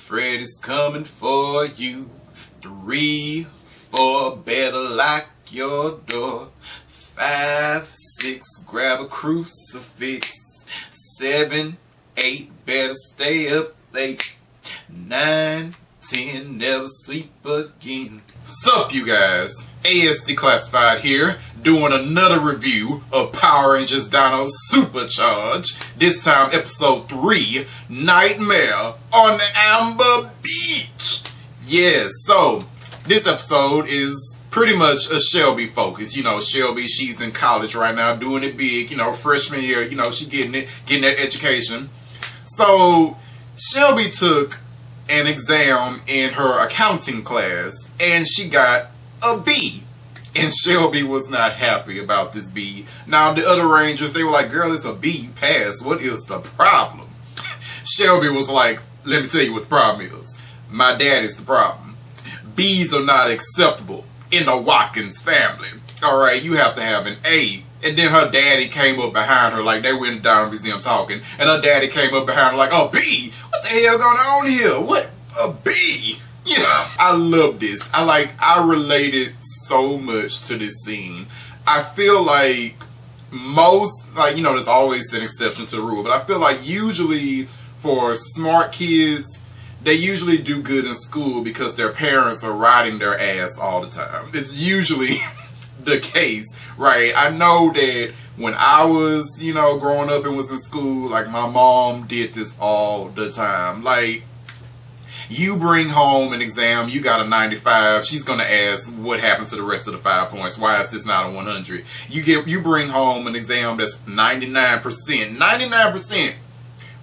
Freddy's coming for you. 3, 4, better lock your door. 5, 6, grab a crucifix. 7, 8, better stay up late. 9, 10, never sleep again. Sup, you guys? ASD Classified here, doing another review of Power Rangers Dino Supercharged. This time, episode 3, Nightmare on the Amber Beach. Yes, so this episode is pretty much a Shelby focus. You know, Shelby, she's in college right now, doing it big. You know, freshman year, you know, she getting that education. So Shelby took an exam in her accounting class, and she got a B. And Shelby was not happy about this B. Now, the other Rangers, they were like, girl, it's a B, you passed. What is the problem? Shelby was like, let me tell you what the problem is. My dad is the problem. B's are not acceptable in the Watkins family. Alright, you have to have an A. And then her daddy came up behind her, like they went down the museum talking, and her daddy came up behind her like, oh, B? What the hell going on here? What? A B? You know, I love this. I related so much to this scene. I feel like you know, there's always an exception to the rule, but I feel like usually for smart kids, they usually do good in school because their parents are riding their ass all the time. It's usually the case, right? I know that when I was, you know, growing up and was in school, like my mom did this all the time. Like, you bring home an exam, you got a 95, she's going to ask what happened to the rest of the 5 points. Why is this not a 100? You bring home an exam that's 99%. 99%.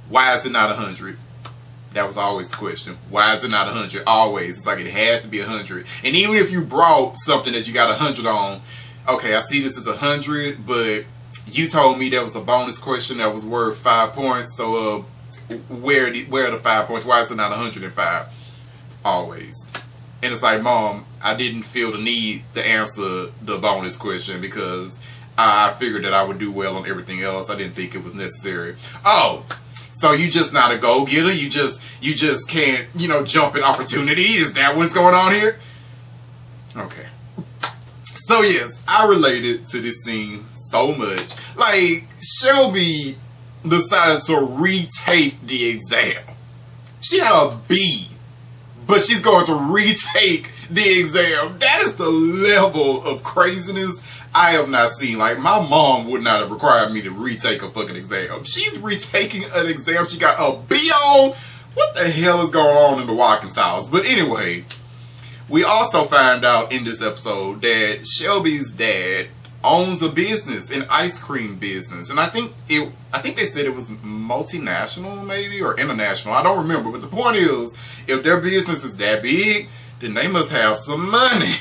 Why is it not 100? That was always the question. Why is it not 100? Always. It's like it had to be 100. And even if you brought something that you got 100 on, okay, I see this is 100, but you told me there was a bonus question that was worth 5 points, so where are the 5 points? Why is it not 105? Always. And it's like, Mom, I didn't feel the need to answer the bonus question because I figured that I would do well on everything else. I didn't think it was necessary. Oh, so you just not a go-getter? You just can't, you know, jump at opportunity? Is that what's going on here? Okay. So yes, I related to this scene so much. Like, Shelby decided to retake the exam. She had a B, but she's going to retake the exam. That is the level of craziness I have not seen. Like, my mom would not have required me to retake a fucking exam. She's retaking an exam she got a B on. What the hell is going on in the Watkins house? But anyway, we also find out in this episode that Shelby's dad owns a business, an ice cream business, and I think they said it was multinational, maybe, or international. I don't remember, but the point is, if their business is that big, then they must have some money.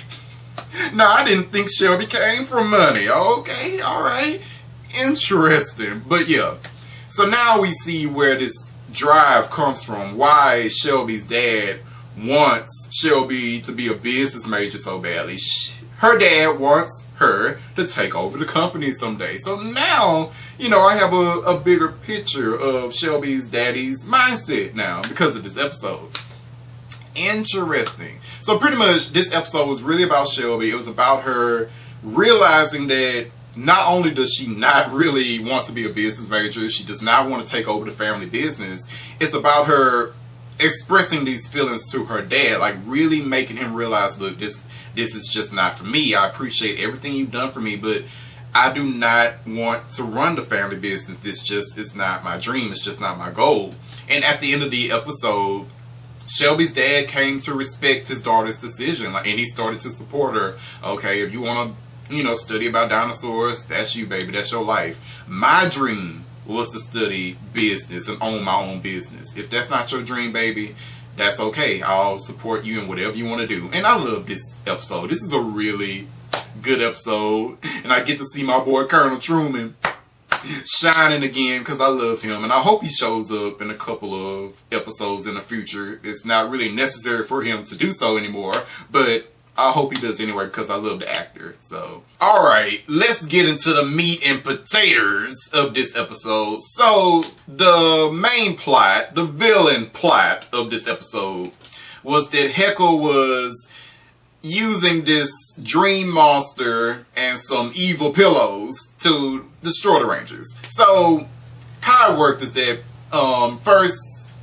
No, I didn't think Shelby came from money. Okay, all right, interesting. But yeah, so now we see where this drive comes from. Why Shelby's dad wants Shelby to be a business major so badly. Her dad wants her to take over the company someday. So now, you know, I have a bigger picture of Shelby's daddy's mindset now because of this episode. Interesting. So pretty much this episode was really about Shelby. It was about her realizing that not only does she not really want to be a business major, she does not want to take over the family business. It's about her expressing these feelings to her dad, like really making him realize, look, this is just not for me. I appreciate everything you've done for me, but I do not want to run the family business. It's not my dream. It's just not my goal. And at the end of the episode, Shelby's dad came to respect his daughter's decision, and he started to support her. Okay, if you want to, you know, study about dinosaurs, that's you, baby. That's your life. My dream was to study business and own my own business. If that's not your dream, baby, that's okay. I'll support you in whatever you want to do. And I love this episode. This is a really good episode. And I get to see my boy Colonel Truman shining again because I love him. And I hope he shows up in a couple of episodes in the future. It's not really necessary for him to do so anymore. But I hope he does anyway because I love the actor. So, alright, let's get into the meat and potatoes of this episode. So, the main plot, the villain plot of this episode was that Heckle was using this dream monster and some evil pillows to destroy the Rangers. So, how it worked is that first,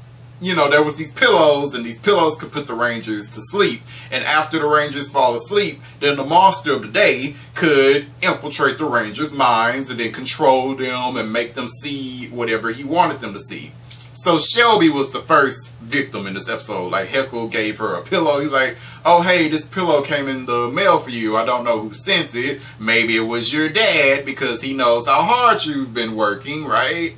you know, there was these pillows, and these pillows could put the Rangers to sleep. And after the Rangers fall asleep, then the monster of the day could infiltrate the Rangers' minds and then control them and make them see whatever he wanted them to see. So Shelby was the first victim in this episode. Like, Heckle gave her a pillow. He's like, oh, hey, this pillow came in the mail for you. I don't know who sent it. Maybe it was your dad because he knows how hard you've been working, right?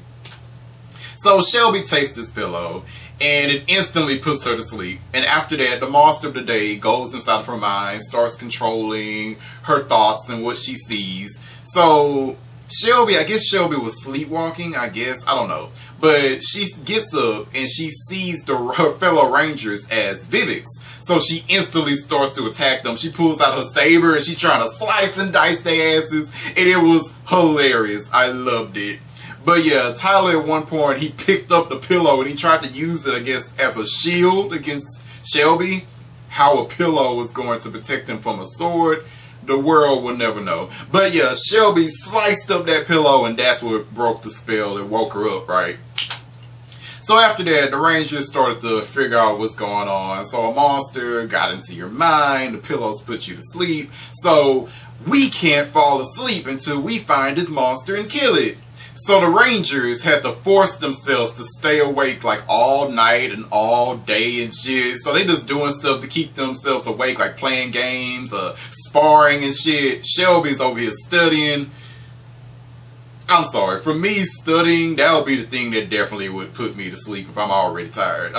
So Shelby takes this pillow, and it instantly puts her to sleep. And after that, the monster of the day goes inside of her mind, starts controlling her thoughts and what she sees. So Shelby, I guess Shelby was sleepwalking, I don't know. But she gets up and she sees her fellow Rangers as Viveks. So she instantly starts to attack them. She pulls out her saber and she's trying to slice and dice their asses. And it was hilarious. I loved it. But yeah, Tyler at one point, he picked up the pillow and he tried to use it, I guess, as a shield against Shelby. How a pillow was going to protect him from a sword, the world will never know. But yeah, Shelby sliced up that pillow and that's what broke the spell and woke her up, right? So after that, the Rangers started to figure out what's going on. So a monster got into your mind, the pillows put you to sleep. So we can't fall asleep until we find this monster and kill it. So the Rangers had to force themselves to stay awake like all night and all day and shit. So they just doing stuff to keep themselves awake, like playing games, sparring and shit. Shelby's over here studying. I'm sorry, for me, studying, that would be the thing that definitely would put me to sleep if I'm already tired.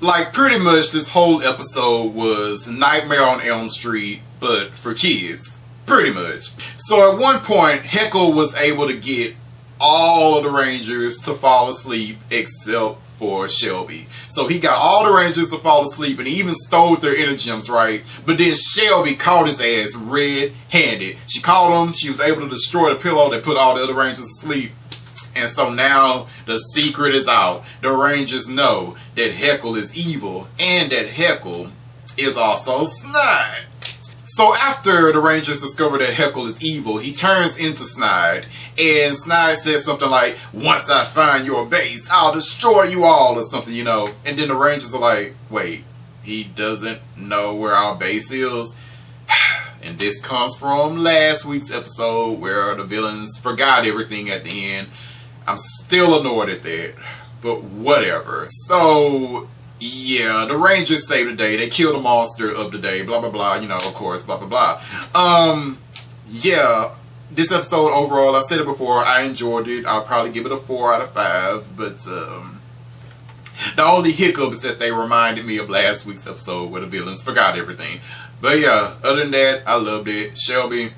Like, pretty much this whole episode was Nightmare on Elm Street, but for kids. Pretty much. So at one point, Heckle was able to get all of the Rangers to fall asleep except for Shelby. So he got all the Rangers to fall asleep and he even stole their energems, right? But then Shelby caught his ass red-handed. She caught him, she was able to destroy the pillow that put all the other Rangers to sleep. And so now the secret is out. The Rangers know that Heckle is evil and that Heckle is also Snide. So after the Rangers discover that Heckle is evil, he turns into Snide. And Snide says something like, once I find your base, I'll destroy you all, or something, you know. And then the Rangers are like, wait, he doesn't know where our base is? And this comes from last week's episode where the villains forgot everything at the end. I'm still annoyed at that, but whatever. So yeah, the Rangers save the day. They kill the monster of the day. Blah, blah, blah. You know, of course, blah, blah, blah. Yeah, this episode overall, I said it before, I enjoyed it. I'll probably give it a 4 out of 5. But the only hiccup is that they reminded me of last week's episode where the villains forgot everything. But yeah, other than that, I loved it. Shelby,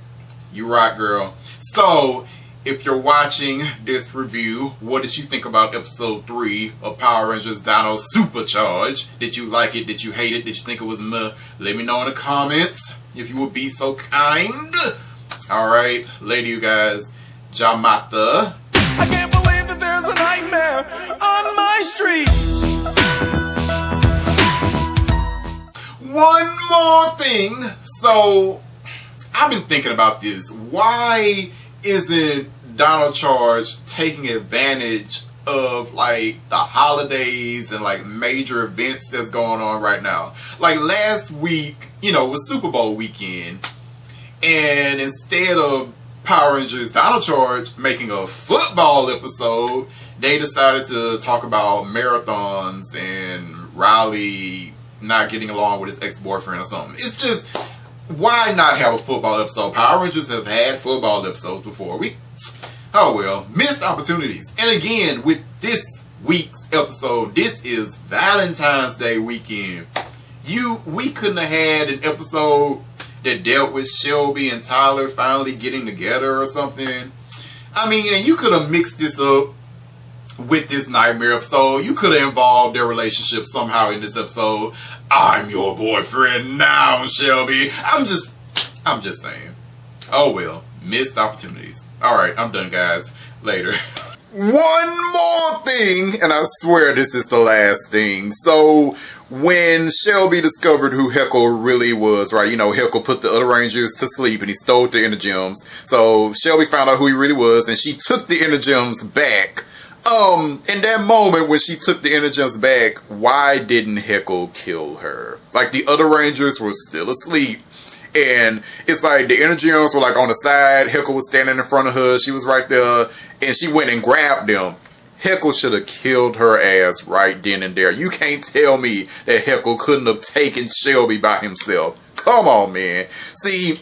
you rock, girl. So if you're watching this review, what did you think about episode 3 of Power Rangers Dino Supercharged? Did you like it? Did you hate it? Did you think it was meh? Let me know in the comments if you would be so kind. Alright, later you guys. Jamata. I can't believe that there's a nightmare on my street. One more thing. So, I've been thinking about this. Why isn't Dino Charge taking advantage of like the holidays and like major events that's going on right now? Like last week, you know, was Super Bowl weekend, and instead of Power Rangers Dino Charge making a football episode, they decided to talk about marathons and Riley not getting along with his ex-boyfriend or something. It's just, why not have a football episode? Power Rangers have had football episodes before. Oh well, missed opportunities. And again, with this week's episode, this is Valentine's Day weekend. We couldn't have had an episode that dealt with Shelby and Tyler finally getting together or something. I mean, and you could have mixed this up with this nightmare episode. You could have involved their relationship somehow in this episode. I'm your boyfriend now, Shelby. I'm just saying. Oh well, missed opportunities. Alright, I'm done, guys. Later. One more thing, and I swear this is the last thing. So, when Shelby discovered who Heckle really was, right, you know, Heckle put the other Rangers to sleep and he stole the Inner Gems. So, Shelby found out who he really was and she took the Inner Gems back. In that moment when she took the Inner Gems back, why didn't Heckle kill her? Like, the other Rangers were still asleep. And it's like the Inner Gems were like on the side. Heckle was standing in front of her. She was right there. And she went and grabbed them. Heckle should have killed her ass right then and there. You can't tell me that Heckle couldn't have taken Shelby by himself. Come on, man. See,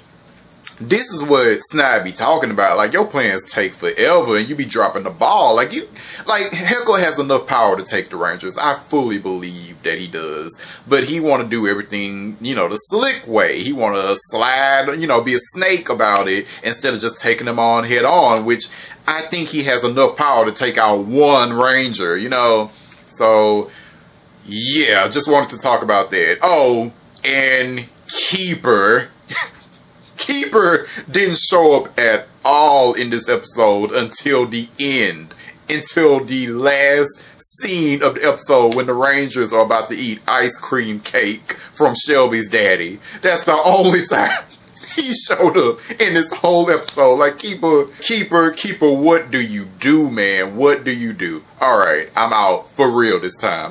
this is what Snide be talking about. Like, your plans take forever and you be dropping the ball. Like, Heckle has enough power to take the Rangers. I fully believe that he does. But he want to do everything, you know, the slick way. He want to slide, you know, be a snake about it instead of just taking them on head on, which I think he has enough power to take out one Ranger, you know. So, yeah, just wanted to talk about that. Oh, and Keeper. Keeper didn't show up at all in this episode until the end. Until the last scene of the episode when the Rangers are about to eat ice cream cake from Shelby's daddy. That's the only time he showed up in this whole episode. Like, Keeper, what do you do, man? What do you do? Alright, I'm out for real this time.